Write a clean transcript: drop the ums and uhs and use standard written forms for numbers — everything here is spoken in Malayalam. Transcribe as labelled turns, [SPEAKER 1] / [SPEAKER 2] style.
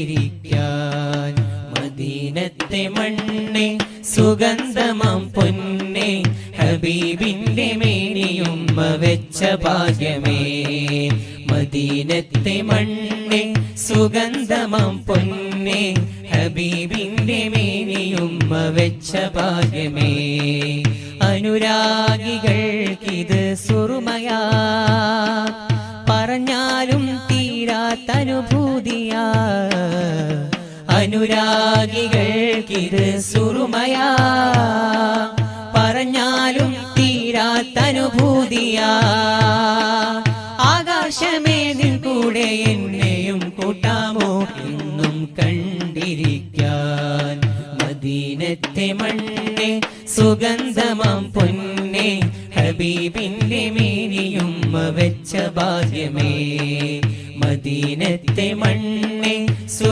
[SPEAKER 1] ഇരിക്കാൻ മദീനത്തെ മണ്ണെ സുഗന്ധമാം പൊന്നെ ഹബീബിന്റെ മേനിയുമ്മ വെച്ച ഭാഗ്യമേ. മദീനത്തെ മണ്ണെ സുഗന്ധമാം പൊന്നെ ഹബീബിന്റെ മേനിയുമ്മ വെച്ച ഭാഗ്യമേ. അനുരാഗികൾക്കിത് സുറുമയാ, പറഞ്ഞാലും തീരാത്തനുഭൂതിയാ. അനുരാഗികൾക്കിത് സുറുമയാ, പറഞ്ഞാലും തീരാത്തനുഭൂതിയാ. ആകാശമേ നിൻ കൂടെ എന്നെയും കൂട്ടാമോ എന്നും കണ്ടിരിക്കാൻ. മദീനത്തെ മണ്ണ്